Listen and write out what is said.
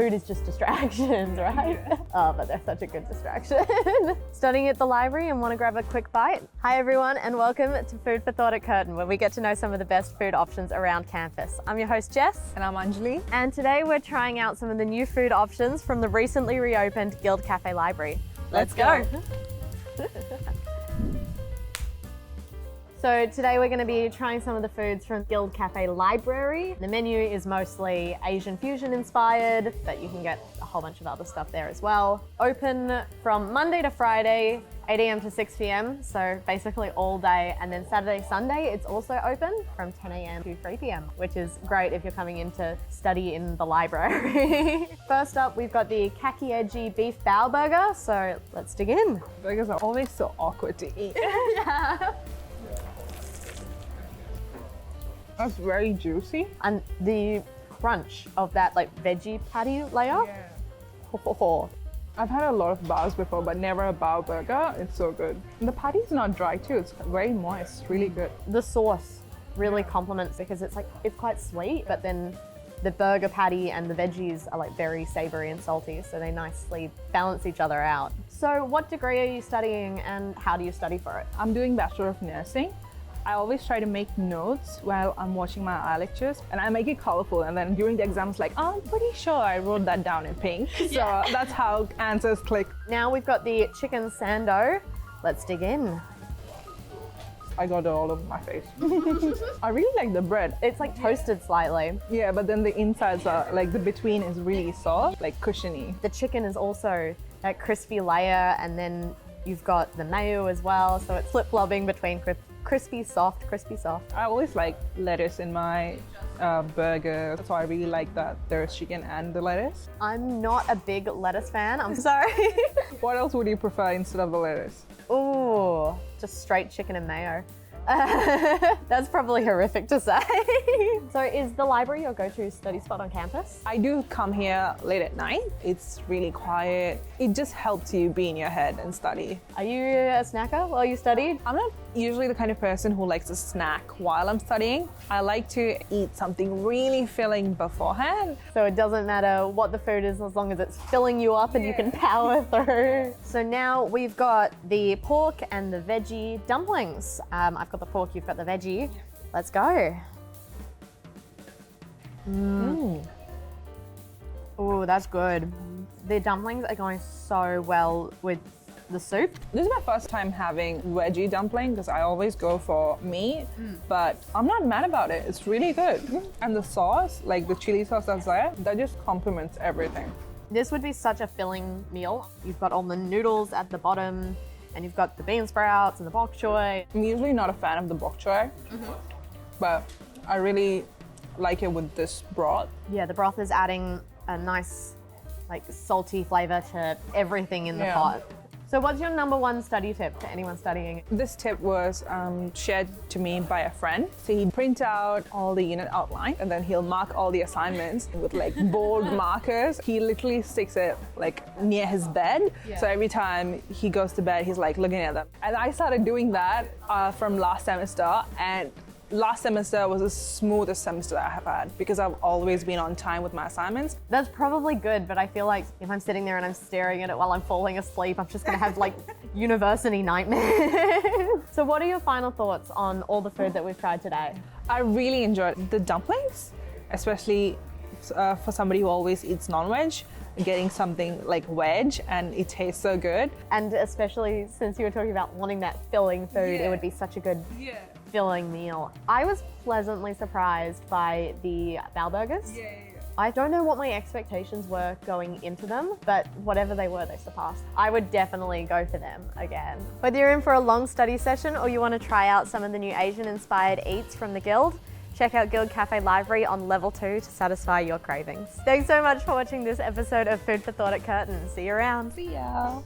food is just distractions, right? Yeah. Oh, but they're such a good distraction. Studying at the library and want to grab a quick bite? Hi everyone and welcome to Food For Thought at Curtin, where we get to know some of the best food options around campus. I'm your host Jess. And I'm Anjali. And today we're trying out some of the new food options from the recently reopened Guild Cafe Library. Let's go. So today we're going to be trying some of the foods from Guild Cafe Library. The menu is mostly Asian fusion inspired, but you can get a whole bunch of other stuff there as well. Open from Monday to Friday, 8 a.m. to 6 p.m. So basically all day. And then Saturday, Sunday, it's also open from 10 a.m. to 3 p.m., which is great if you're coming in to study in the library. First up, we've got the khaki edgy beef bao burger. So let's dig in. Burgers are always so awkward to eat. Yeah. That's very juicy. And the crunch of that like veggie patty layer. Yeah. Oh. I've had a lot of baos before, but never a bao burger. It's so good. And the patty's not dry too. It's very moist. Really good. The sauce really complements because it's quite sweet, but then the burger patty and the veggies are like very savory and salty, so they nicely balance each other out. So what degree are you studying and how do you study for it? I'm doing Bachelor of Nursing. I always try to make notes while I'm watching my eye lectures, and I make it colorful, and then during the exam it's like, oh, I'm pretty sure I wrote that down in pink. So that's how answers click. Now we've got the chicken sando. Let's dig in. I got it all over my face. I really like the bread. It's like toasted slightly. Yeah, but then the insides are like, the between is really soft, like cushiony. The chicken is also that crispy layer, and then you've got the mayo as well, so it's flip-flopping between crispy, soft. I always like lettuce in my burger, so I really like that there's chicken and the lettuce. I'm not a big lettuce fan, I'm sorry. What else would you prefer instead of the lettuce? Ooh, just straight chicken and mayo. That's probably horrific to say. So is the library your go-to study spot on campus? I do come here late at night. It's really quiet. It just helps you be in your head and study. Are you a snacker while you studied? I'm not usually the kind of person who likes to snack while I'm studying. I like to eat something really filling beforehand. So it doesn't matter what the food is as long as it's filling you up and you can power through. So now we've got the pork and the veggie dumplings. I've got the pork, you've got the veggie. Let's go. Oh, that's good. The dumplings are going so well with the soup. This is my first time having veggie dumpling because I always go for meat, but I'm not mad about it. It's really good. And the sauce, like the chili sauce that's there, that just complements everything. This would be such a filling meal. You've got all the noodles at the bottom, and you've got the bean sprouts and the bok choy. I'm usually not a fan of the bok choy, but I really like it with this broth. Yeah, the broth is adding a nice, like, salty flavor to everything in the pot. So what's your number one study tip to anyone studying? This tip was shared to me by a friend. So he'd print out all the unit outline and then he'll mark all the assignments with like bold markers. He literally sticks it like near his bed. So every time he goes to bed, he's like looking at them. And I started doing that from last semester, and last semester was the smoothest semester I have had because I've always been on time with my assignments. That's probably good, but I feel like if I'm sitting there and I'm staring at it while I'm falling asleep, I'm just gonna have like university nightmares. So what are your final thoughts on all the food that we've tried today? I really enjoyed the dumplings, especially for somebody who always eats non-veg. Getting something like veg and it tastes so good. And especially since you were talking about wanting that filling food, it would be such a good filling meal. I was pleasantly surprised by the bao burgers. I don't know what my expectations were going into them, but whatever they were, they surpassed. I would definitely go for them again. Whether you're in for a long study session or you want to try out some of the new Asian-inspired eats from the Guild, check out Guild Cafe Library on level 2 to satisfy your cravings. Thanks so much for watching this episode of Food for Thought at Curtin. See you around. See ya.